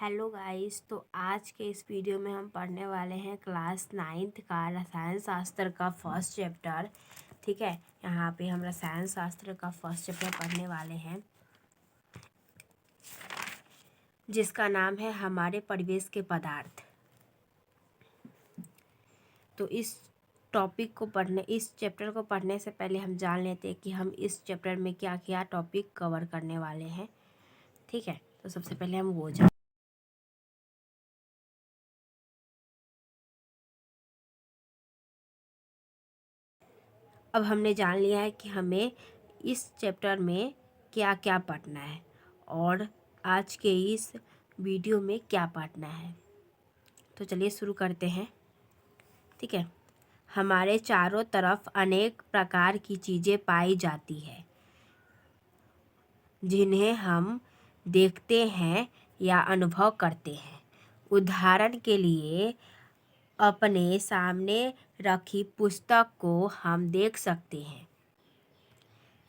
Hello guys. तो आज के इस वीडियो में हम पढ़ने वाले हैं क्लास 9th का रसायन शास्त्र का फर्स्ट चैप्टर। ठीक है, यहाँ पे हम रसायन शास्त्र का फर्स्ट चैप्टर पढ़ने वाले हैं जिसका नाम है हमारे परिवेश के पदार्थ। तो इस चैप्टर को पढ़ने से पहले हम जान लेते हैं कि हम इस चैप्टर में क्या क्या टॉपिक कवर करने वाले हैं। ठीक है, तो सबसे पहले हम वो जान अब हमने जान लिया है कि हमें इस चैप्टर में क्या क्या पढ़ना है और आज के इस वीडियो में क्या पढ़ना है। तो चलिए शुरू करते हैं। ठीक है, हमारे चारों तरफ अनेक प्रकार की चीज़ें पाई जाती है जिन्हें हम देखते हैं या अनुभव करते हैं। उदाहरण के लिए अपने सामने रखी पुस्तक को हम देख सकते हैं।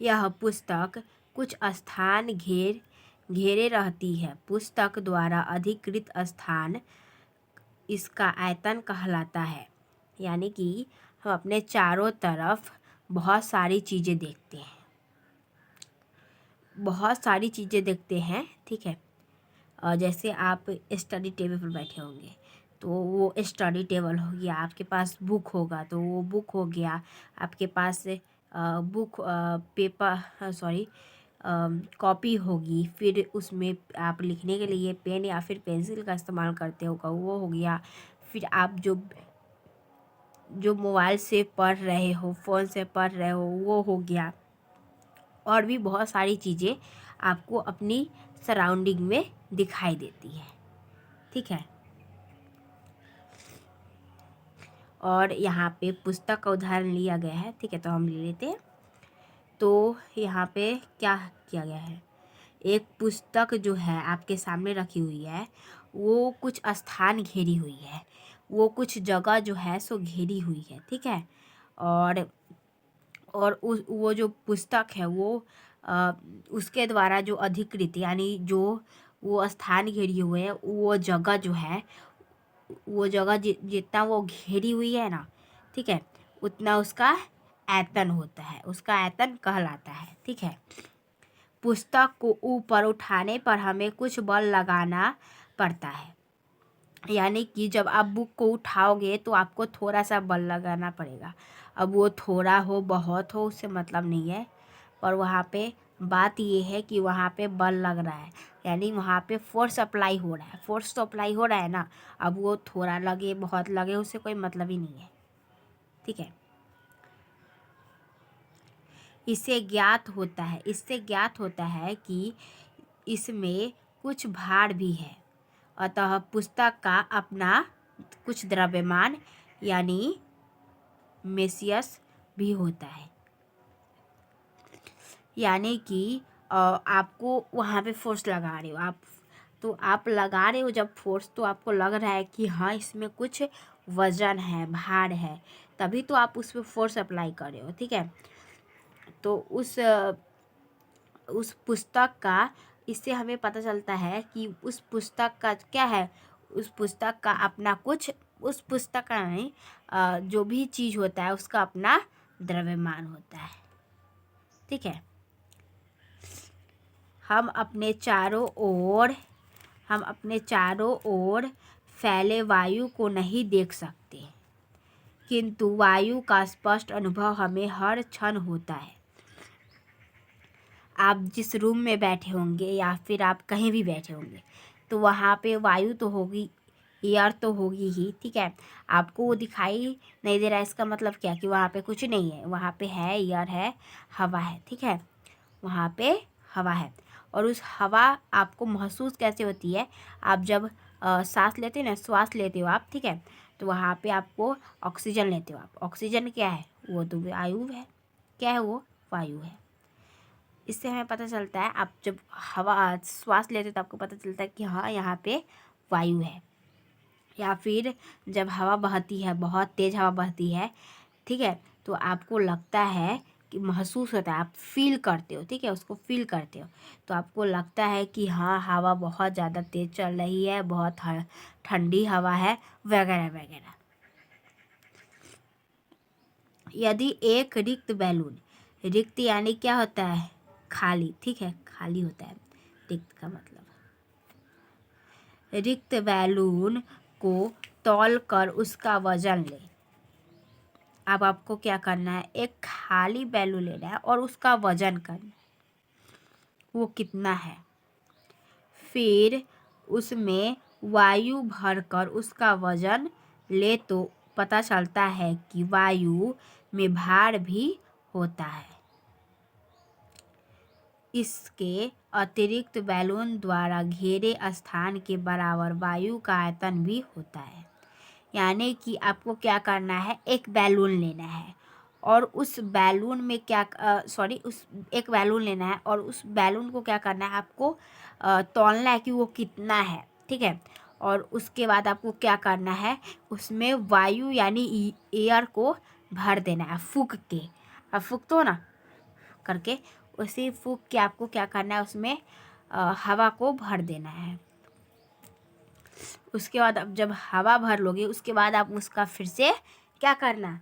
यह पुस्तक कुछ स्थान घेरे रहती है। पुस्तक द्वारा अधिकृत स्थान इसका आयतन कहलाता है। यानी कि हम अपने चारों तरफ बहुत सारी चीज़ें देखते हैं। ठीक है, जैसे आप स्टडी टेबल पर बैठे होंगे तो वो स्टडी टेबल हो गया, आपके पास बुक होगा तो वो बुक हो गया, आपके पास कॉपी होगी, फिर उसमें आप लिखने के लिए पेन या फिर पेंसिल का इस्तेमाल करते होगा, वो हो गया। फिर आप जो मोबाइल से पढ़ रहे हो, फ़ोन से पढ़ रहे हो, वो हो गया। और भी बहुत सारी चीज़ें आपको अपनी सराउंडिंग में दिखाई देती है। ठीक है, और यहाँ पे पुस्तक का उदाहरण लिया गया है। ठीक है, तो हम ले लेते हैं। तो यहाँ पे क्या किया गया है, एक पुस्तक जो है आपके सामने रखी हुई है, वो कुछ स्थान घेरी हुई है, वो कुछ जगह जो है सो घेरी हुई है। ठीक है, और वो जो पुस्तक है वो उसके द्वारा जो अधिकृत यानी जो वो स्थान घेरी हुए हैं, वो जगह जो है, वो जगह जितना वो घेरी हुई है ना, ठीक है, उतना उसका आयतन होता है, उसका आयतन कहलाता है। ठीक है, पुस्तक को ऊपर उठाने पर हमें कुछ बल लगाना पड़ता है। यानी कि जब आप बुक को उठाओगे तो आपको थोड़ा सा बल लगाना पड़ेगा। अब वो थोड़ा हो बहुत हो उससे मतलब नहीं है, पर वहाँ पे बात ये है कि वहाँ पे बल लग रहा है, यानी वहाँ पे फोर्स अप्लाई हो रहा है। फोर्स तो अप्लाई हो रहा है ना, अब वो थोड़ा लगे बहुत लगे उससे कोई मतलब ही नहीं है। ठीक है, इससे ज्ञात होता है कि इसमें कुछ भार भी है। अतः पुस्तक का अपना कुछ द्रव्यमान यानी मेसियस भी होता है। यानी कि आपको वहाँ पे फोर्स लगा रहे हो आप लगा रहे हो जब फोर्स, तो आपको लग रहा है कि हाँ इसमें कुछ वजन है, भार है, तभी तो आप उस पर फोर्स अप्लाई कर रहे हो। ठीक है, तो उस पुस्तक का, इससे हमें पता चलता है कि उस पुस्तक का क्या है, उस पुस्तक का अपना कुछ, उस पुस्तक का नहीं, जो भी चीज़ होता है उसका अपना द्रव्यमान होता है। ठीक है, हम अपने चारों ओर फैले वायु को नहीं देख सकते, किंतु वायु का स्पष्ट अनुभव हमें हर क्षण होता है। आप जिस रूम में बैठे होंगे या फिर आप कहीं भी बैठे होंगे तो वहाँ पे वायु तो होगी, एयर तो होगी ही। ठीक है, आपको वो दिखाई नहीं दे रहा है, इसका मतलब क्या कि वहाँ पे कुछ नहीं है, वहाँ पे है एयर है, हवा है। ठीक है, वहाँ पे हवा है, और उस हवा आपको महसूस कैसे होती है, आप जब सांस लेते हो ना, श्वास लेते हो आप, ठीक है, तो वहाँ पे आपको ऑक्सीजन लेते हो आप। ऑक्सीजन क्या है, वो तो वायु है। क्या है वो, वायु है। इससे हमें पता चलता है, आप जब हवा श्वास लेते हो तो आपको पता चलता है कि हाँ यहाँ पे वायु है। या फिर जब हवा बहती है, बहुत तेज़ हवा बहती है, ठीक है, तो आपको लगता है महसूस होता है, आप फील करते हो, ठीक है, उसको फील करते हो, तो आपको लगता है कि हाँ हवा बहुत ज़्यादा तेज़ चल रही है, बहुत ठंडी हवा है, वगैरह वगैरह। यदि एक रिक्त बैलून, रिक्त यानी क्या होता है, खाली, ठीक है, खाली होता है रिक्त का मतलब, रिक्त बैलून को तौल कर उसका वजन ले। अब आपको क्या करना है, एक खाली बैलून लेना है और उसका वजन करना है, वो कितना है, फिर उसमें वायु भरकर उसका वजन ले तो पता चलता है कि वायु में भार भी होता है। इसके अतिरिक्त बैलून द्वारा घेरे स्थान के बराबर वायु का आयतन भी होता है। यानी कि आपको क्या करना है, एक बैलून लेना है और उस बैलून में क्या उस एक बैलून लेना है और उस बैलून को क्या करना है, आपको तौलना है कि वो कितना है, ठीक है। और उसके बाद आपको क्या करना है, उसमें वायु यानी एयर को भर देना है, फूंक के, अब फूंकते हो ना करके, उसी फूंक के आपको क्या करना है, उसमें हवा को भर देना है। उसके बाद अब जब हवा भर लोगे, उसके बाद आप उसका फिर से क्या करना,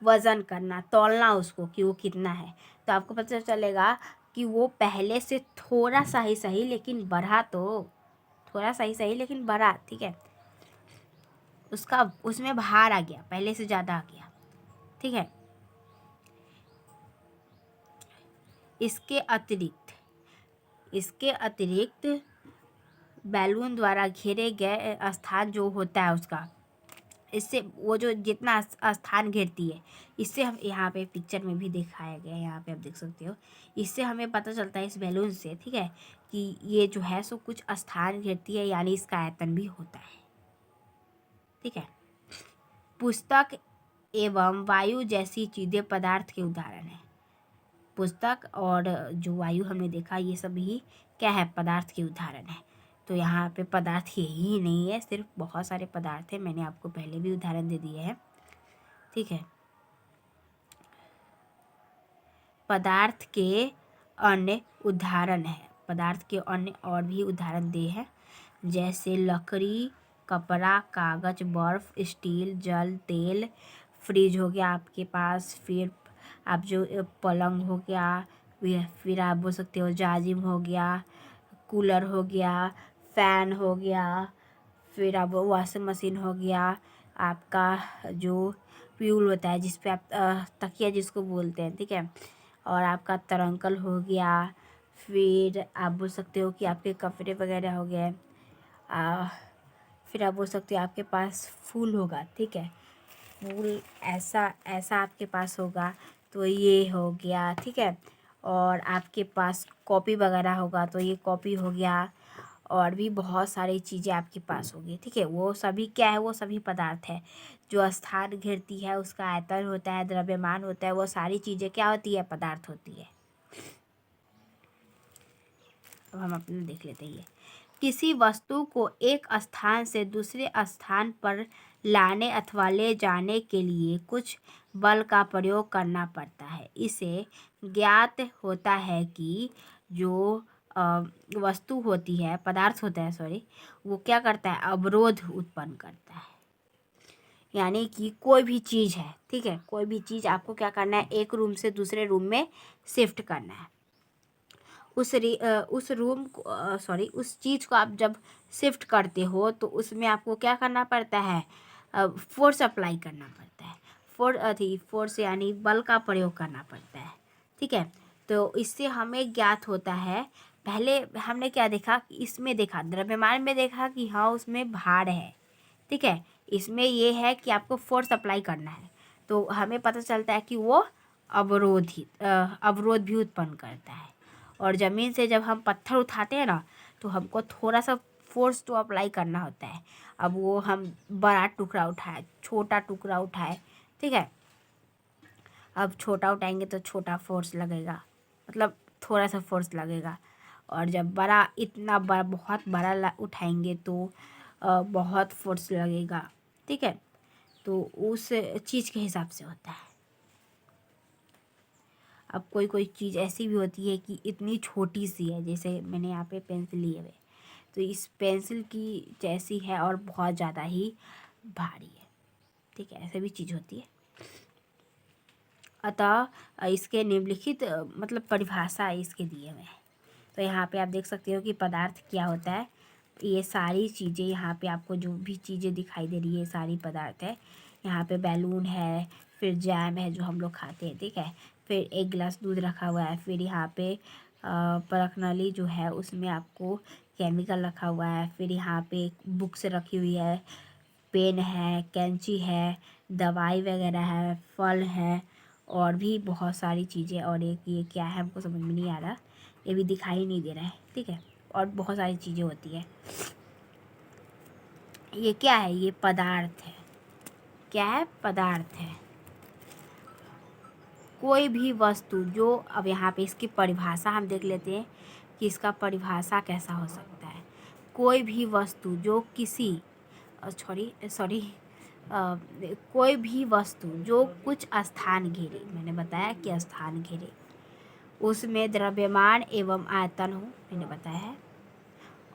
वज़न करना, तौलना उसको कि वो कितना है, तो आपको पता चलेगा कि वो पहले से थोड़ा सा ही सही लेकिन बढ़ा, तो थोड़ा सा ही सही लेकिन बढ़ा, ठीक है, उसका उसमें भार आ गया, पहले से ज़्यादा आ गया, ठीक है। इसके अतिरिक्त बैलून द्वारा घेरे गए स्थान जो होता है उसका, इससे वो जो जितना स्थान घेरती है, इससे हम यहाँ पे पिक्चर में भी दिखाया गया है, यहाँ पे आप देख सकते हो, इससे हमें पता चलता है इस बैलून से, ठीक है, कि ये जो है सो कुछ स्थान घेरती है, यानी इसका आयतन भी होता है, ठीक है। पुस्तक एवं वायु जैसी चीज़ें पदार्थ के उदाहरण हैं। पुस्तक और जो वायु हमने देखा, ये सभी क्या है, पदार्थ के उदाहरण है। तो यहाँ पे पदार्थ यही नहीं है, सिर्फ बहुत सारे पदार्थ हैं, मैंने आपको पहले भी उदाहरण दे दिए हैं, ठीक है। पदार्थ के अन्य उदाहरण है, पदार्थ के अन्य और भी उदाहरण दे हैं, जैसे लकड़ी, कपड़ा, कागज, बर्फ, स्टील, जल, तेल, फ्रिज हो गया आपके पास, फिर आप जो पलंग हो गया, फिर आप बोल सकते हो जाजिम हो गया, कूलर हो गया, फ़ैन हो गया, फिर अब वॉशिंग मशीन हो गया, आपका जो प्यूल होता है जिस पे आप तकिया जिसको बोलते हैं, ठीक है, और आपका तरंकल हो गया, फिर आप बोल सकते हो कि आपके कपड़े वगैरह हो गए, फिर आप बोल सकते हो आपके पास फूल होगा, ठीक है, फूल ऐसा ऐसा आपके पास होगा, तो ये हो गया, ठीक है। और आपके पास कॉपी वगैरह होगा, तो ये कॉपी हो गया, और भी बहुत सारी चीज़ें आपके पास होगी, ठीक है। वो सभी क्या है, वो सभी पदार्थ है, जो स्थान घेरती है, उसका आयतन होता है, द्रव्यमान होता है, वो सारी चीज़ें क्या होती है, पदार्थ होती है। अब हम अपने देख लेते हैं, किसी वस्तु को एक स्थान से दूसरे स्थान पर लाने अथवा ले जाने के लिए कुछ बल का प्रयोग करना पड़ता है। इसे ज्ञात होता है कि जो वस्तु होती है, पदार्थ होता है, सॉरी, वो क्या करता है, अवरोध उत्पन्न करता है। यानी कि कोई भी चीज़ है, ठीक है, कोई भी चीज़ आपको क्या करना है, एक रूम से दूसरे रूम में शिफ्ट करना है। उस चीज़ को आप जब शिफ्ट करते हो, तो उसमें आपको क्या करना पड़ता है, फोर्स अप्लाई करना पड़ता है, फोर्स यानी बल का प्रयोग करना पड़ता है, ठीक है। तो इससे हमें ज्ञात होता है, पहले हमने क्या देखा, इसमें देखा, द्रव्यमान में देखा कि हाँ उसमें भार है, ठीक है, इसमें ये है कि आपको फोर्स अप्लाई करना है, तो हमें पता चलता है कि वो अवरोध भी उत्पन्न करता है। और ज़मीन से जब हम पत्थर उठाते हैं ना, तो हमको थोड़ा सा फोर्स तो अप्लाई करना होता है। अब वो हम बड़ा टुकड़ा उठाए, छोटा टुकड़ा उठाए, ठीक है, अब छोटा उठाएंगे तो छोटा फोर्स लगेगा, मतलब थोड़ा सा फोर्स लगेगा, और जब बड़ा, इतना बड़ा, बहुत बड़ा उठाएंगे तो बहुत फोर्स लगेगा, ठीक है। तो उस चीज़ के हिसाब से होता है। अब कोई कोई चीज़ ऐसी भी होती है कि इतनी छोटी सी है, जैसे मैंने यहाँ पे पेंसिल लिए हुए, तो इस पेंसिल की जैसी है और बहुत ज़्यादा ही भारी है, ठीक है, ऐसे भी चीज़ होती है। अतः इसके निम्नलिखित मतलब परिभाषा इसके दिए हुए हैं। तो यहाँ पे आप देख सकते हो कि पदार्थ क्या होता है। ये सारी चीज़ें यहाँ पे आपको जो भी चीज़ें दिखाई दे रही है सारी पदार्थ है। यहाँ पे बैलून है, फिर जैम है जो हम लोग खाते हैं, ठीक है, फिर एक गिलास दूध रखा हुआ है, फिर यहाँ पे परखनली जो है उसमें आपको केमिकल रखा हुआ है, फिर यहाँ पे बुक्स रखी हुई है, पेन है, कैंची है, दवाई वगैरह है, फल है और भी बहुत सारी चीज़ें। और एक ये क्या है हमको समझ में नहीं आ रहा, ये भी दिखाई नहीं दे रहा है, ठीक है, और बहुत सारी चीज़ें होती है। ये क्या है? ये पदार्थ है। क्या है? पदार्थ है। कोई भी वस्तु जो, अब यहाँ पे इसकी परिभाषा हम देख लेते हैं कि इसका परिभाषा कैसा हो सकता है। कोई भी वस्तु जो किसी सॉरी कोई भी वस्तु जो कुछ स्थान घेरे, मैंने बताया कि स्थान घेरे, उसमें द्रव्यमान एवं आयतन हो, मैंने बताया है,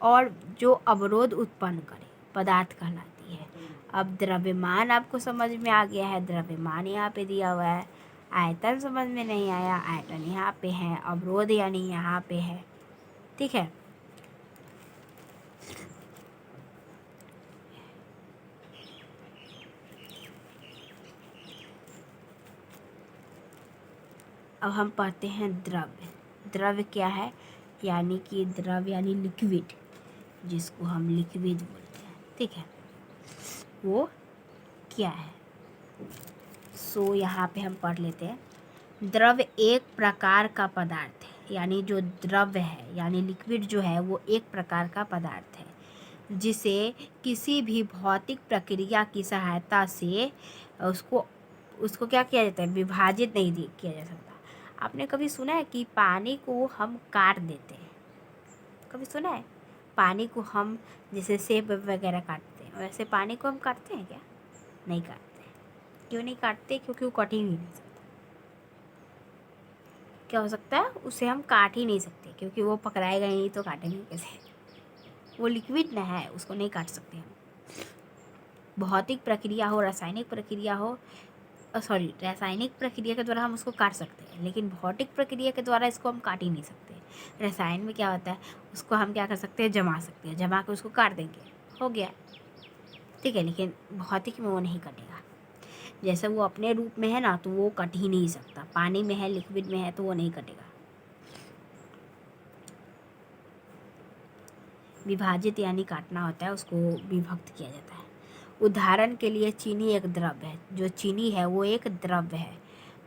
और जो अवरोध उत्पन्न करे, पदार्थ कहलाती है। अब द्रव्यमान आपको समझ में आ गया है, द्रव्यमान यहाँ पे दिया हुआ है। आयतन समझ में नहीं आया, आयतन यहाँ पे है, अवरोध यानी यहाँ पे है, ठीक है। अब हम पढ़ते हैं द्रव्य। द्रव्य क्या है? यानी कि द्रव्य यानी लिक्विड, जिसको हम लिक्विड बोलते हैं, ठीक है, वो क्या है। सो यहाँ पे हम पढ़ लेते हैं। द्रव्य एक प्रकार का पदार्थ है, यानी जो द्रव्य है यानी लिक्विड जो है वो एक प्रकार का पदार्थ है जिसे किसी भी भौतिक प्रक्रिया की सहायता से उसको उसको क्या किया जाता है? विभाजित नहीं किया जा सकता। आपने कभी सुना है कि पानी को हम काट देते हैं? कभी सुना है? पानी को हम जैसे सेब वगैरह काटते हैं, वैसे पानी को हम काटते हैं क्या? नहीं काटते। क्यों नहीं काटते? क्योंकि वो कट ही नहीं सकता। क्या हो सकता है? उसे हम काट ही नहीं सकते, क्योंकि वो पकड़ाएगा ही नहीं तो काटेंगे कैसे? वो लिक्विड ना है, उसको नहीं काट सकते हम। भौतिक प्रक्रिया हो, रासायनिक प्रक्रिया हो, रासायनिक प्रक्रिया के द्वारा हम उसको काट सकते हैं, लेकिन भौतिक प्रक्रिया के द्वारा इसको हम काट ही नहीं सकते। रसायन में क्या होता है? उसको हम क्या कर सकते हैं? जमा सकते हैं, जमा के उसको काट देंगे, हो गया, ठीक है। लेकिन भौतिक में वो नहीं कटेगा। जैसे वो अपने रूप में है ना, तो वो कट ही नहीं सकता। पानी में है, लिक्विड में है, तो वो नहीं कटेगा। विभाजित यानी काटना होता है, उसको विभक्त किया जाता है। उदाहरण के लिए चीनी एक द्रव्य है। जो चीनी है वो एक द्रव्य है।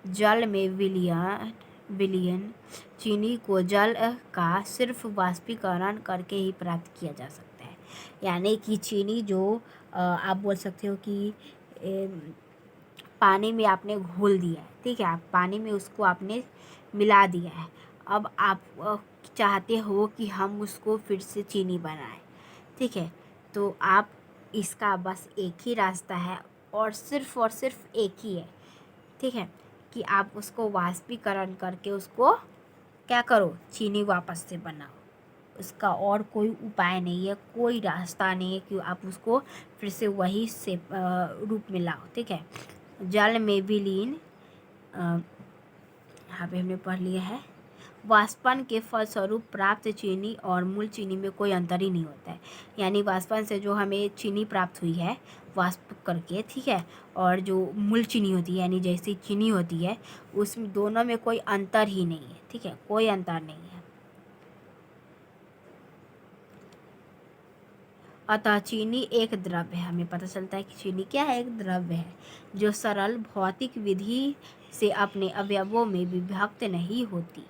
जल में विलयन चीनी को जल का सिर्फ वाष्पीकरण करके ही प्राप्त किया जा सकता है। यानी कि चीनी जो आप बोल सकते हो कि पानी में आपने घोल दिया है, ठीक है, आप पानी में उसको आपने मिला दिया है। अब आप चाहते हो कि हम उसको फिर से चीनी बनाएं, ठीक है, तो आप इसका बस एक ही रास्ता है और सिर्फ एक ही है, ठीक है, कि आप उसको वाष्पीकरण करके उसको क्या करो? चीनी वापस से बनाओ। उसका और कोई उपाय नहीं है, कोई रास्ता नहीं है कि आप उसको फिर से वही से रूप में लाओ, ठीक है। जल में विलीन, यहाँ पे हमने पढ़ लिया है, वाष्पन के फलस्वरूप प्राप्त चीनी और मूल चीनी में कोई अंतर ही नहीं होता है। यानी वाष्पन से जो हमें चीनी प्राप्त हुई है वाष्प करके, ठीक है, और जो मूल चीनी होती है यानी जैसी चीनी होती है, उसमें दोनों में कोई अंतर ही नहीं है, ठीक है, कोई अंतर नहीं है। अतः चीनी एक द्रव्य है। हमें पता चलता है कि चीनी क्या है? एक द्रव्य है जो सरल भौतिक विधि से अपने अवयवों में विभक्त नहीं होती,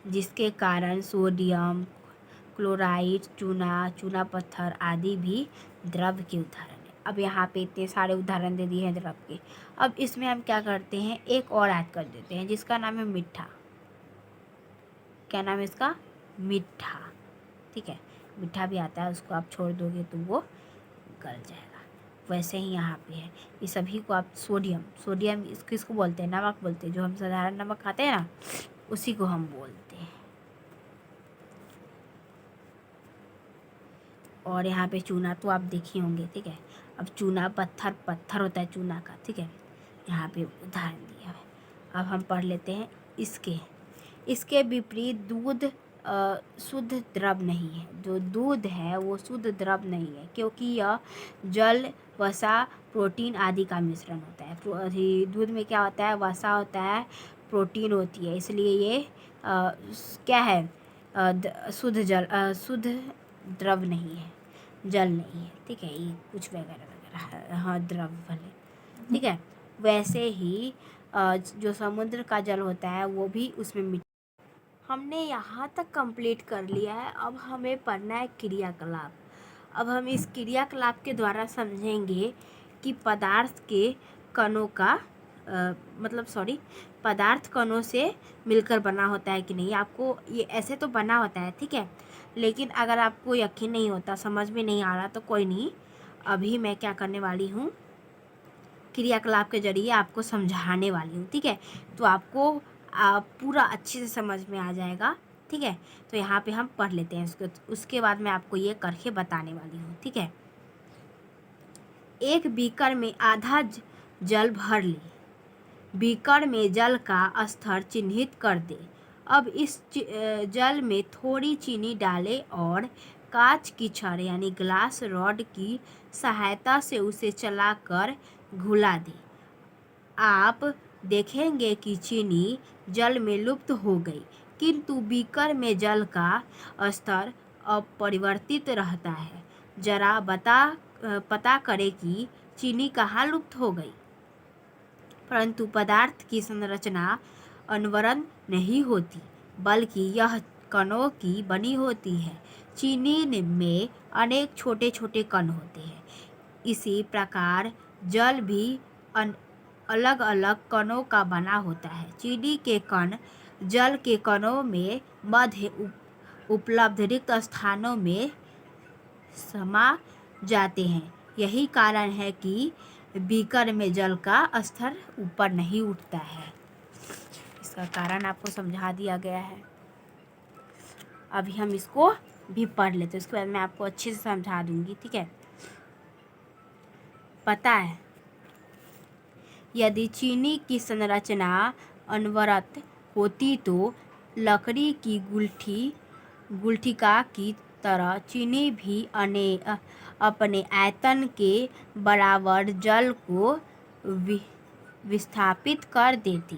जिसके कारण सोडियम क्लोराइड, चूना पत्थर आदि भी द्रव्य के उदाहरण हैं। अब यहाँ पे इतने सारे उदाहरण दे दिए हैं द्रव्य के। अब इसमें हम क्या करते हैं? एक और ऐड कर देते हैं जिसका नाम है मीठा। क्या नाम है इसका? मीठा, ठीक है। मीठा भी आता है, उसको आप छोड़ दोगे तो वो गल जाएगा। वैसे ही यहाँ पे है। ये सभी को आप सोडियम किसको बोलते हैं? नमक बोलते हैं। जो हम साधारण नमक खाते हैं ना, उसी को हम बोलते हैं। और यहाँ पे चूना तो आप देखे होंगे, ठीक है। अब चूना पत्थर होता है चूना का, ठीक है। यहाँ पे उदाहरण दिया है। अब हम पढ़ लेते हैं इसके विपरीत दूध शुद्ध द्रव नहीं है। जो दूध है वो शुद्ध द्रव नहीं है, क्योंकि यह जल, वसा, प्रोटीन आदि का मिश्रण होता है। दूध में क्या होता है? वसा होता है, प्रोटीन होती है, इसलिए ये क्या है? शुद्ध द्रव नहीं है, जल नहीं है, ठीक है। ये कुछ वगैरह वगैरह, हाँ, द्रव भले, ठीक है। वैसे ही जो समुद्र का जल होता है वो भी उसमें हमने यहाँ तक कंप्लीट कर लिया है। अब हमें पढ़ना है क्रियाकलाप। अब हम इस क्रियाकलाप के द्वारा समझेंगे कि पदार्थ कणों से मिलकर बना होता है कि नहीं। आपको ये ऐसे तो बना होता है, ठीक है, लेकिन अगर आपको यकीन नहीं होता, समझ में नहीं आ रहा, तो कोई नहीं, अभी मैं क्या करने वाली हूँ, क्रियाकलाप के जरिए आपको समझाने वाली हूँ, ठीक है। तो आपको पूरा अच्छे से समझ में आ जाएगा, ठीक है। तो यहाँ पे हम पढ़ लेते हैं उसके बाद मैं आपको ये करके बताने वाली हूँ, ठीक है। एक बीकर में आधा जल भर ले। बीकर में जल का स्तर चिन्हित कर दे। अब इस जल में थोड़ी चीनी डालें और कांच की छड़ यानी ग्लास रॉड की सहायता से उसे चलाकर घुला दें। आप देखेंगे कि चीनी जल में लुप्त हो गई, किंतु बीकर में जल का स्तर अपरिवर्तित रहता है। जरा पता करें कि चीनी कहाँ लुप्त हो गई। परंतु पदार्थ की संरचना अनवरत नहीं होती, बल्कि यह कणों की बनी होती है। चीनी में अनेक छोटे छोटे कण होते हैं। इसी प्रकार जल भी अलग अलग कणों का बना होता है। चीनी के कण जल के कणों में मध्य उपलब्ध रिक्त स्थानों में समा जाते हैं। यही कारण है कि बीकर में जल का स्तर ऊपर नहीं उठता है। इसका कारण आपको समझा दिया गया है। अभी हम इसको भी पढ़ लेते हैं, उसके बाद मैं आपको अच्छे से समझा दूंगी, ठीक है। पता है, यदि चीनी की संरचना अनवरत होती तो लकड़ी की गुलठिका की तरह चीनी भी अपने आयतन के बराबर जल को विस्थापित कर देती,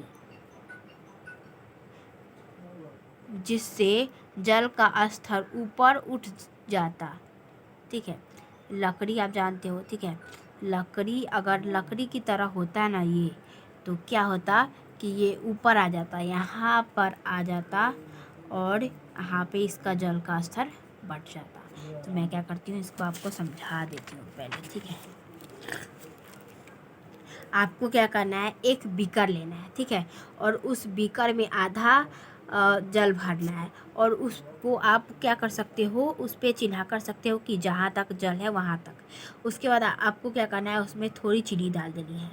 जिससे जल का स्तर ऊपर उठ जाता, ठीक है। लकड़ी आप जानते हो, ठीक है। लकड़ी अगर लकड़ी की तरह होता ना ये, तो क्या होता कि ये ऊपर आ जाता, यहाँ पर आ जाता, और यहाँ पे इसका जल का स्तर बढ़ जाता। तो मैं क्या करती हूँ, इसको आपको समझा देती हूँ पहले, ठीक है। आपको क्या करना है, एक बीकर लेना है, ठीक है, और उस बीकर में आधा जल भरना है, और उसको आप क्या कर सकते हो, उस पे चिन्हा कर सकते हो कि जहाँ तक जल है वहाँ तक। उसके बाद आपको क्या करना है, उसमें थोड़ी चीनी डाल देनी है,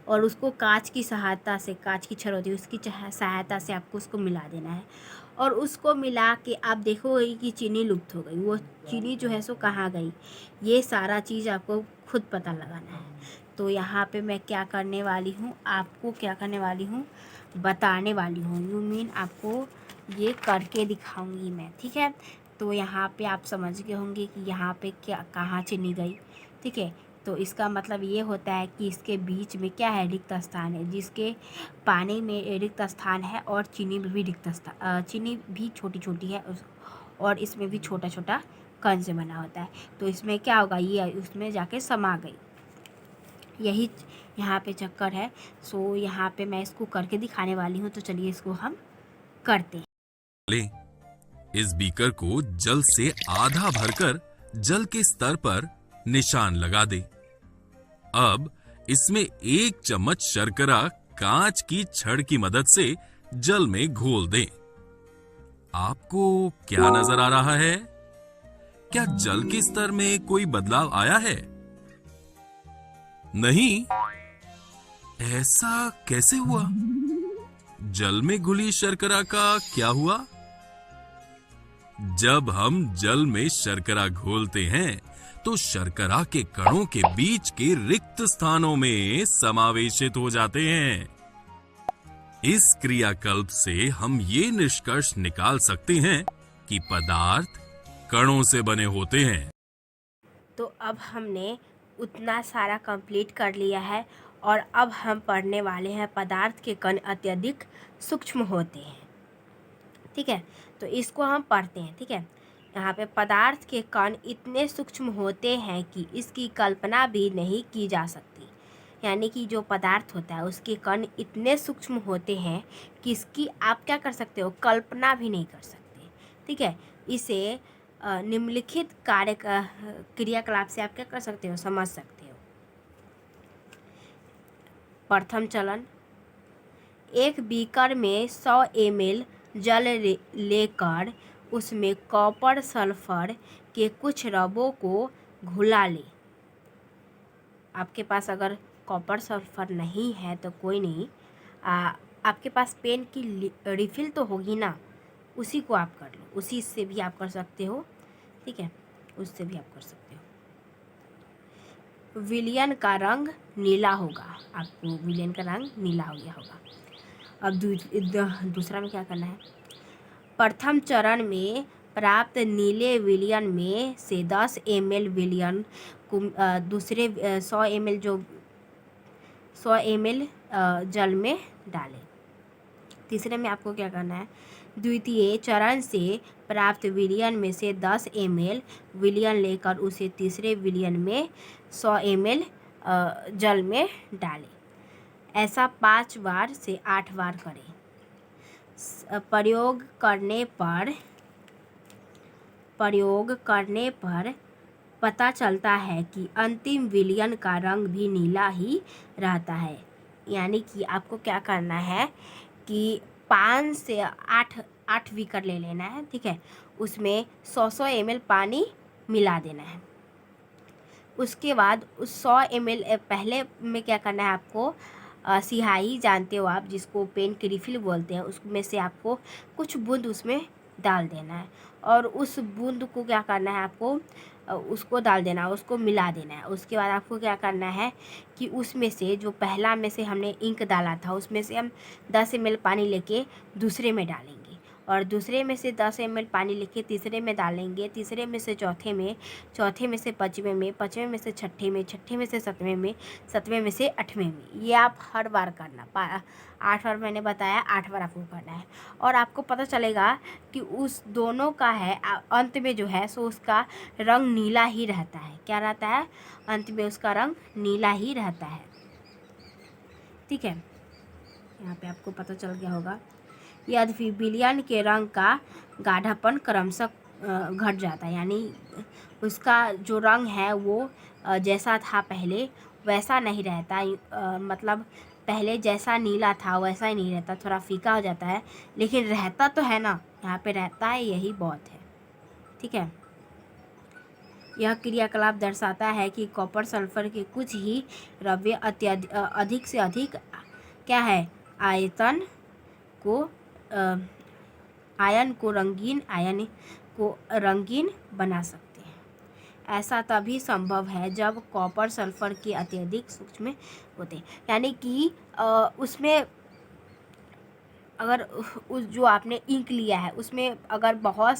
और उसको कांच की सहायता से, कांच की छड़ होती है उसकी सहायता से आपको उसको मिला देना है। और उसको मिला के आप देखोगे कि चीनी लुप्त हो गई। वो चीनी जो है सो कहाँ गई, ये सारा चीज़ आपको खुद पता लगाना है। तो यहाँ पे मैं क्या करने वाली हूँ, आपको क्या करने वाली हूँ, बताने वाली हूँ। यू मीन आपको ये करके दिखाऊंगी मैं, ठीक है। तो यहाँ पे आप समझ गए होंगे कि यहाँ पे क्या कहाँ चीनी गई, ठीक है। तो इसका मतलब ये होता है कि इसके बीच में क्या है, रिक्त स्थान है। जिसके पानी में रिक्त स्थान है और चीनी में भी रिक्त स्थान, चीनी भी छोटी छोटी है और इसमें भी छोटा छोटा कण से बना होता है। तो इसमें क्या होगा, ये उसमें जाके समा गई। यही यहाँ पे चक्कर है। सो यहाँ पे मैं इसको करके दिखाने वाली हूँ। तो चलिए इसको हम करते हैं। इस बीकर को जल से आधा भरकर जल के स्तर पर निशान लगा दे। अब इसमें 1 चम्मच शर्करा कांच की छड़ की मदद से जल में घोल दें। आपको क्या नजर आ रहा है? क्या जल के स्तर में कोई बदलाव आया है? नहीं, ऐसा कैसे हुआ? जल में घुली शर्करा का क्या हुआ? जब हम जल में शर्करा घोलते हैं तो शर्करा के कणों के बीच के रिक्त स्थानों में समावेशित हो जाते हैं। इस क्रियाकल्प से हम ये निष्कर्ष निकाल सकते हैं कि पदार्थ कणों से बने होते हैं। तो अब हमने उतना सारा कंप्लीट कर लिया है और अब हम पढ़ने वाले हैं पदार्थ के कण अत्यधिक सूक्ष्म होते हैं। ठीक है, तो इसको हम पढ़ते हैं। ठीक है, यहाँ पे पदार्थ के कण इतने सूक्ष्म होते हैं कि इसकी कल्पना भी नहीं की जा सकती। यानी कि जो पदार्थ होता है उसके कण इतने सूक्ष्म होते हैं कि इसकी आप क्या कर सकते हो, कल्पना भी नहीं कर सकते। ठीक है, इसे निम्नलिखित क्रियाकलाप से आप क्या कर सकते हो, समझ सकते हो। प्रथम चलन, एक बीकर में 100 ml जल लेकर उसमें कॉपर सल्फर के कुछ रबों को घुला ले। आपके पास अगर कॉपर सल्फर नहीं है तो कोई नहीं, आपके पास पेन की रिफिल तो होगी ना, उसी को आप कर लो, उसी से भी आप कर सकते हो। ठीक है, उससे भी आप कर सकते हो। विलयन का रंग नीला होगा, आपको विलयन का रंग नीला हो गया होगा। अब दूसरा में क्या करना है, प्रथम चरण में प्राप्त नीले विलयन में से 10 ml विलयन को दूसरे 100 ml जल में डालें। तीसरे में आपको क्या करना है, द्वितीय चरण से प्राप्त विलयन में से 10 ml विलयन लेकर उसे तीसरे विलयन में 100 ml जल में डालें। ऐसा 5 बार से 8 बार करें। प्रयोग करने पर पता चलता है कि अंतिम विलयन का रंग भी नीला ही रहता है। यानी कि आपको क्या करना है कि 5 से 8 बीकर ले लेना है। ठीक है, उसमें 100 ml पानी मिला देना है। उसके बाद उस 100 ml पहले में क्या करना है आपको, सिहाई जानते हो आप, जिसको पेन की रिफिल बोलते हैं, उसमें से आपको कुछ बूंद उसमें डाल देना है और उस बूंद को क्या करना है आपको, उसको डाल देना है, उसको मिला देना है। उसके बाद आपको क्या करना है कि उसमें से जो पहला में से हमने इंक डाला था उसमें से हम 10 ml पानी लेके दूसरे में डालेंगे और दूसरे में से 10 ml पानी लेके तीसरे में डालेंगे, तीसरे में से चौथे में, चौथे में से पाँचवें में, पाँचवें में से छठे में, छठे में से सातवें में, सातवें में से आठवें में। ये आप हर बार करना, 8 बार मैंने बताया, 8 बार आपको करना है। और आपको पता चलेगा कि उस दोनों का है अंत में जो है सो उसका रंग नीला ही रहता है। क्या रहता है, अंत में उसका रंग नीला ही रहता है। ठीक है, यहाँ पे आपको पता चल गया होगा। यदि विलयन के रंग का गाढ़ापन क्रमशः घट जाता है, यानी उसका जो रंग है वो जैसा था पहले वैसा नहीं रहता, मतलब पहले जैसा नीला था वैसा ही नहीं रहता, थोड़ा फीका हो जाता है, लेकिन रहता तो है ना, यहाँ पे रहता है, यही बहुत है। ठीक है, यह क्रियाकलाप दर्शाता है कि कॉपर सल्फर के कुछ ही द्रव्य अधिक से अधिक क्या है, आयन को रंगीन बना सकते हैं। ऐसा तभी संभव है जब कॉपर सल्फर के अत्यधिक सूक्ष्म होते हैं। यानी कि उसमें अगर उस जो आपने इंक लिया है उसमें अगर बहुत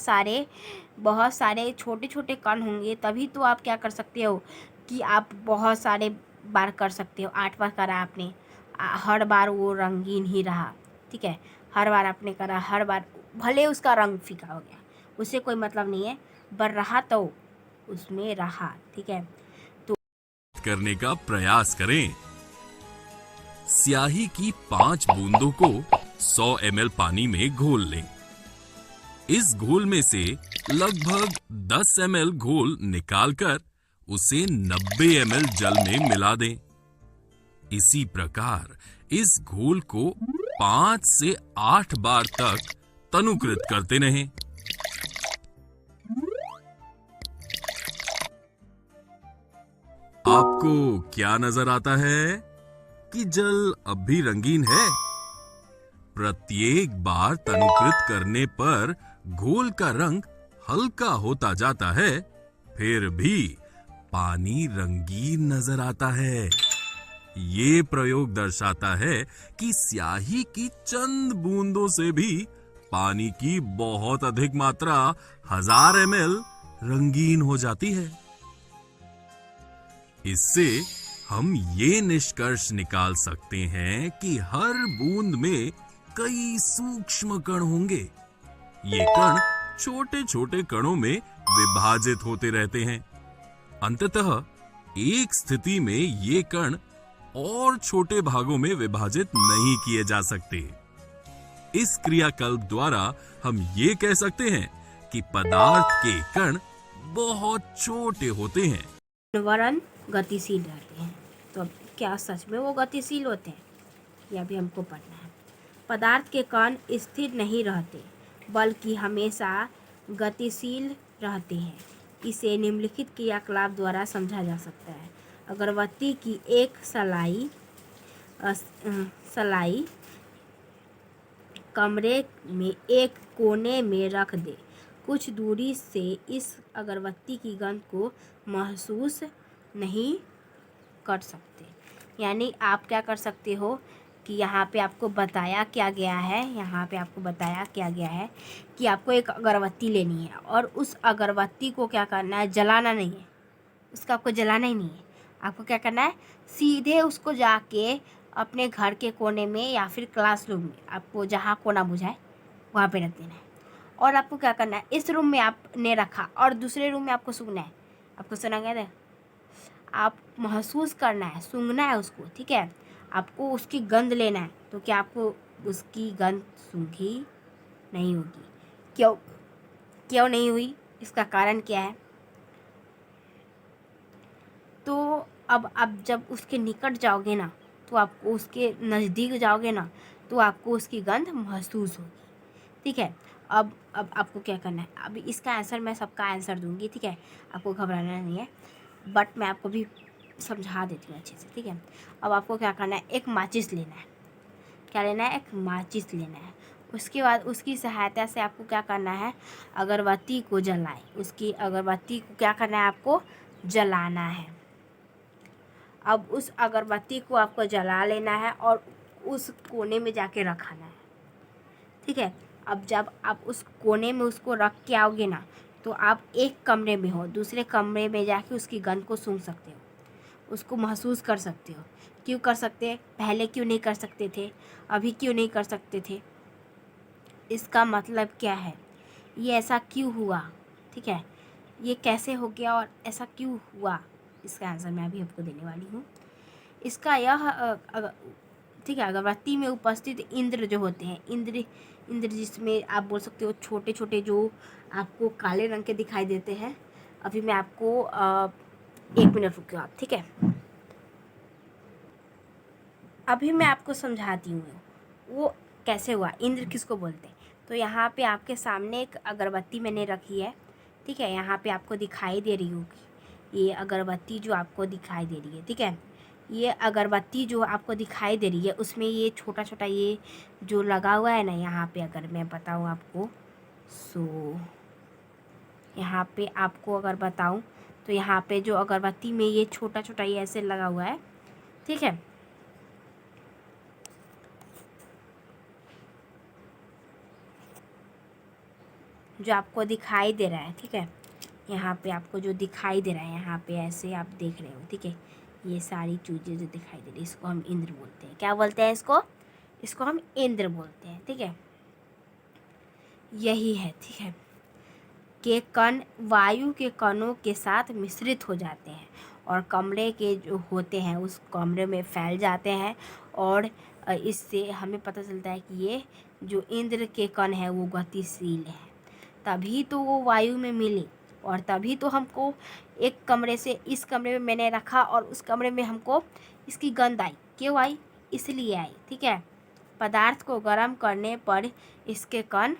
सारे छोटे छोटे कण होंगे तभी तो आप क्या कर सकते हो कि आप बहुत सारे बार कर सकते हो। 8 बार करा आपने, हर बार वो रंगीन ही रहा। ठीक है, हर बार आपने करा, हर बार भले उसका रंग फीका हो गया, उससे कोई मतलब नहीं है, पर रहा तो उसमें रहा। ठीक है, तो करने का प्रयास करें। स्याही की 5 बूंदों को 100 ml पानी में घोल लें। इस घोल में से लगभग 10 ml घोल निकालकर उसे 90 ml जल में मिला दें। इसी प्रकार इस घोल को 5 से 8 बार तक तनुकृत करते रहें। आपको क्या नजर आता है कि जल अब भी रंगीन है? प्रत्येक बार तनुकृत करने पर घोल का रंग हल्का होता जाता है, फिर भी पानी रंगीन नजर आता है। ये प्रयोग दर्शाता है कि स्याही की चंद बूंदों से भी पानी की बहुत अधिक मात्रा 1000 ml रंगीन हो जाती है। इससे हम ये निष्कर्ष निकाल सकते हैं कि हर बूंद में कई सूक्ष्म कण होंगे। ये कण छोटे छोटे कणों में विभाजित होते रहते हैं। अंततः एक स्थिति में ये कण और छोटे भागों में विभाजित नहीं किए जा सकते। इस क्रियाकल्प द्वारा हम ये कह सकते हैं कि पदार्थ के कण बहुत छोटे होते हैं वरन गतिशील रहते हैं। तो अब क्या सच में वो गतिशील होते हैं, यह भी हमको पढ़ना है। पदार्थ के कण स्थिर नहीं रहते बल्कि हमेशा गतिशील रहते हैं। इसे निम्नलिखित क्रियाकलाप द्वारा समझा जा सकता है। अगरबत्ती की एक सलाई कमरे में एक कोने में रख दे। कुछ दूरी से इस अगरबत्ती की गंध को महसूस नहीं कर सकते। यानी आप क्या कर सकते हो कि यहाँ पे आपको बताया क्या गया है, कि आपको एक अगरबत्ती लेनी है और उस अगरबत्ती को क्या करना है, जलाना नहीं है। उसका आपको जलाना ही नहीं है। आपको क्या करना है, सीधे उसको जाके अपने घर के कोने में या फिर क्लासरूम में, आपको जहाँ कोना बुझाए वहाँ पे रख देना है। और आपको क्या करना है, इस रूम में आपने रखा और दूसरे रूम में आपको सूंघना है। आपको सुना गया था, आप महसूस करना है, सूंघना है उसको, ठीक है। आपको उसकी गंध लेना है। तो क्या आपको उसकी गंध सूंघी नहीं होगी? क्यों नहीं हुई? इसका कारण क्या है? तो अब जब उसके निकट जाओगे ना, तो आपको उसके नज़दीक जाओगे ना, तो आपको उसकी गंध महसूस होगी, ठीक है। अब आपको क्या करना है, अभी इसका आंसर मैं सबका आंसर दूंगी, ठीक है। आपको घबराना नहीं है, बट मैं आपको भी समझा देती हूँ अच्छे से, ठीक है। अब आपको क्या करना है, एक माचिस लेना है। क्या लेना है? एक माचिस लेना है। उसके बाद उसकी सहायता से आपको क्या करना है, अगरबत्ती को जलाएं। उसकी अगरबत्ती को क्या करना है, आपको जलाना है। अब उस अगरबत्ती को आपको जला लेना है और उस कोने में जाके रखाना है, ठीक है। अब जब आप उस कोने में उसको रख के आओगे ना, तो आप एक कमरे में हो, दूसरे कमरे में जाके उसकी गंध को सूंघ सकते हो, उसको महसूस कर सकते हो। क्यों कर सकते हैं? पहले क्यों नहीं कर सकते थे? अभी क्यों नहीं कर सकते थे? इसका मतलब क्या है? ये ऐसा क्यों हुआ, ठीक है। ये कैसे हो गया और ऐसा क्यों हुआ? इसका आंसर मैं अभी आपको देने वाली हूँ। इसका यह ठीक है, अगरबत्ती में उपस्थित इंद्र जो होते हैं, इंद्र जिसमें आप बोल सकते हो छोटे छोटे जो आपको काले रंग के दिखाई देते हैं। अभी मैं आपको 1 मिनट रुकिए आप, ठीक है। अभी मैं आपको समझाती हूँ वो कैसे हुआ, इंद्र किसको बोलते हैं। तो यहाँ पे आपके सामने एक अगरबत्ती मैंने रखी है, ठीक है। यहाँ पे आपको दिखाई दे रही होगी ये अगरबत्ती जो आपको दिखाई दे रही है, ठीक है। ये अगरबत्ती जो आपको दिखाई दे रही है उसमें ये छोटा छोटा ये जो लगा हुआ है ना, यहाँ पे अगर मैं बताऊँ आपको, सो यहाँ पे आपको अगर बताऊँ तो यहाँ पे जो अगरबत्ती में ये छोटा छोटा ये ऐसे लगा हुआ है, ठीक है। जो आपको दिखाई दे रहा है, ठीक है। यहाँ पे आपको जो दिखाई दे रहा है, यहाँ पे ऐसे आप देख रहे हो, ठीक है। ये सारी चीज़ें जो दिखाई दे रही है इसको हम इंद्र बोलते हैं। क्या बोलते हैं इसको हम इंद्र बोलते हैं, ठीक है। यही है, ठीक है। के कण वायु के कणों के साथ मिश्रित हो जाते हैं और कमरे के जो होते हैं उस कमरे में फैल जाते हैं। और इससे हमें पता चलता है कि ये जो इंद्र के कण है वो गतिशील है। तभी तो वो वायु में मिले और तभी तो हमको एक कमरे से इस कमरे में मैंने रखा और उस कमरे में हमको इसकी गंध आई। क्यों आई? इसलिए आई, ठीक है। पदार्थ को गर्म करने पर इसके कण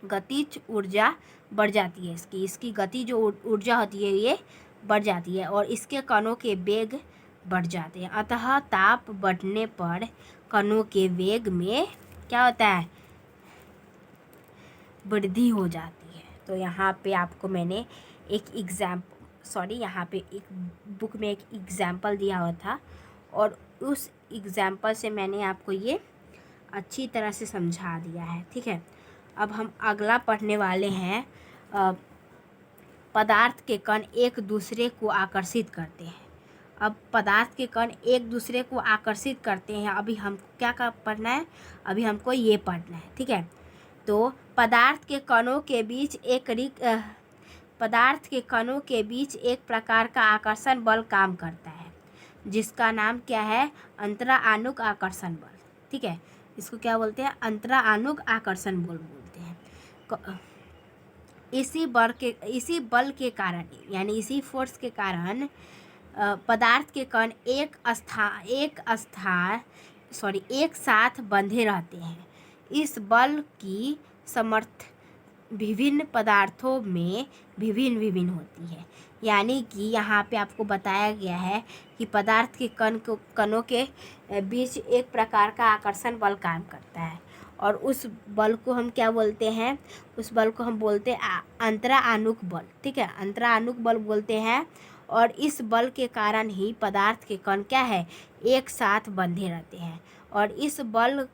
गतिज ऊर्जा बढ़ जाती है। इसकी गति जो ऊर्जा होती है ये बढ़ जाती है और इसके कणों के वेग बढ़ जाते हैं। अतः ताप बढ़ने पर कणों के वेग में क्या होता है, वृद्धि हो जाती है। तो यहाँ पे आपको मैंने यहाँ पे एक बुक में एक एग्जाम्पल दिया हुआ था और उस एग्जाम्पल से मैंने आपको ये अच्छी तरह से समझा दिया है। ठीक है, अब हम अगला पढ़ने वाले हैं पदार्थ के कण एक दूसरे को आकर्षित करते हैं। अब पदार्थ के कण एक दूसरे को आकर्षित करते हैं, अभी हमको क्या पढ़ना है, अभी हमको ये पढ़ना है। ठीक है, तो पदार्थ के कणों के बीच एक प्रकार का आकर्षण बल काम करता है जिसका नाम क्या है, अंतरानुक आकर्षण बल। ठीक है, इसको क्या बोलते हैं, अंतरानुक आकर्षण बल बोलते हैं। इसी बल के कारण यानी इसी फोर्स के कारण पदार्थ के कण एक साथ बंधे रहते हैं। इस बल की समर्थ विभिन्न पदार्थों में भिन्न होती है। यानी कि यहाँ पे आपको बताया गया है कि पदार्थ के कणों के बीच एक प्रकार का आकर्षण बल काम करता है और उस बल को हम क्या बोलते हैं, उस बल को हम बोलते हैं अंतरानुक बल। ठीक है, अंतरानुक बल बोलते हैं और इस बल के कारण ही पदार्थ के कण क्या है, एक साथ बंधे रहते हैं और इस बल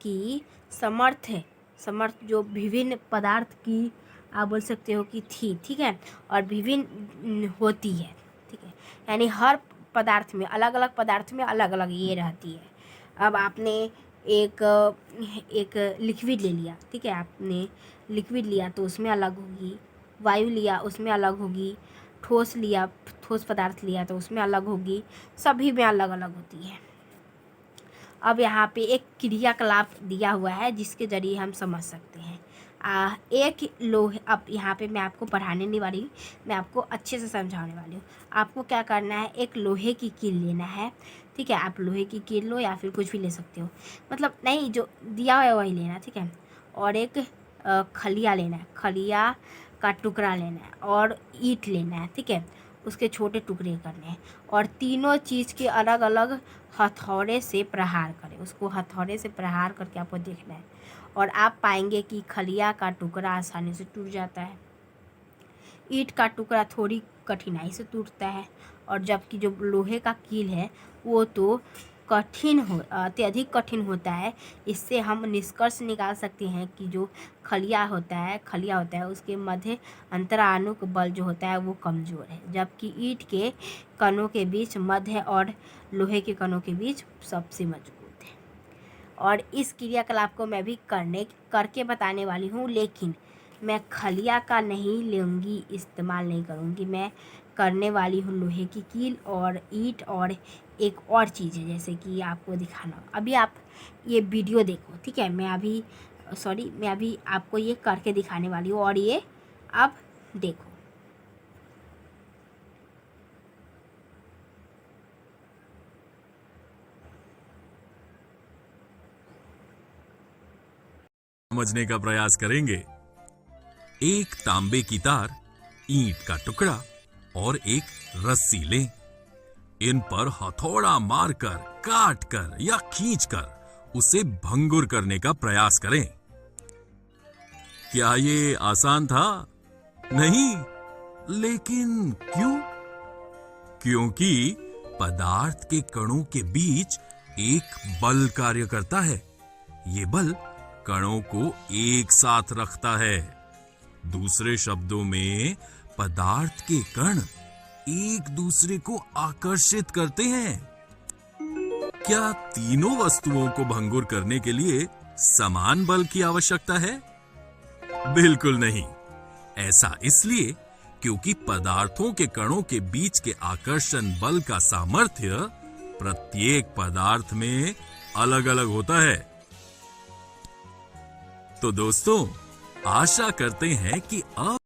की समर्थ जो विभिन्न पदार्थ की आप बोल सकते हो कि थी। ठीक है, और विभिन्न होती है। ठीक है, यानी हर पदार्थ में अलग अलग पदार्थ में अलग अलग ये रहती है। अब आपने एक लिक्विड ले लिया। ठीक है, आपने लिक्विड लिया तो उसमें अलग होगी, वायु लिया उसमें अलग होगी, ठोस पदार्थ लिया तो उसमें अलग होगी, सभी में अलग अलग होती है। अब यहाँ पे एक क्रियाकलाप दिया हुआ है जिसके ज़रिए हम समझ सकते हैं। अब यहाँ पे मैं आपको पढ़ाने नहीं वाली हूँ, मैं आपको अच्छे से समझाने वाली हूँ। आपको क्या करना है, एक लोहे की कील लेना है। ठीक है, आप लोहे की कील लो या फिर कुछ भी ले सकते हो, मतलब नहीं जो दिया हुआ है वही लेना। ठीक है, और एक खलिया लेना है, खलिया का टुकड़ा लेना है और ईंट लेना है। ठीक है, उसके छोटे टुकड़े करने हैं और तीनों चीज़ के अलग अलग हथौड़े से प्रहार करें। उसको हथौड़े से प्रहार करके आपको देखना है और आप पाएंगे कि खलिया का टुकड़ा आसानी से टूट जाता है, ईंट का टुकड़ा थोड़ी कठिनाई से टूटता है और जबकि जो लोहे का कील है वो तो अत्यधिक कठिन होता है। इससे हम निष्कर्ष निकाल सकते हैं कि जो खलिया होता है उसके मध्य अंतरानुक बल जो होता है वो कमज़ोर है, जबकि ईंट के कणों के बीच मध्य और लोहे के कणों के बीच सबसे मजबूत है। और इस क्रियाकलाप को मैं भी करके बताने वाली हूँ, लेकिन मैं खलिया का नहीं लूँगी, इस्तेमाल नहीं करूँगी। मैं करने वाली हूँ लोहे की कील और ईंट और एक और चीज़ है जैसे कि आपको दिखाना। अभी आप ये वीडियो देखो। ठीक है, मैं अभी आपको ये करके दिखाने वाली हूँ और ये आप देखो। समझने का प्रयास करेंगे। एक तांबे की तार, ईंट का टुकड़ा और एक रस्सी लें। इन पर हथौड़ा मारकर, काटकर या खींचकर उसे भंगुर करने का प्रयास करें। क्या ये आसान था? नहीं। लेकिन क्यों? क्योंकि पदार्थ के कणों के बीच एक बल कार्य करता है। ये बल कणों को एक साथ रखता है। दूसरे शब्दों में पदार्थ के कण एक दूसरे को आकर्षित करते हैं। क्या तीनों वस्तुओं को भंगुर करने के लिए समान बल की आवश्यकता है? बिल्कुल नहीं। ऐसा इसलिए क्योंकि पदार्थों के कणों के बीच के आकर्षण बल का सामर्थ्य प्रत्येक पदार्थ में अलग अलग होता है। तो दोस्तों, आशा करते हैं कि अब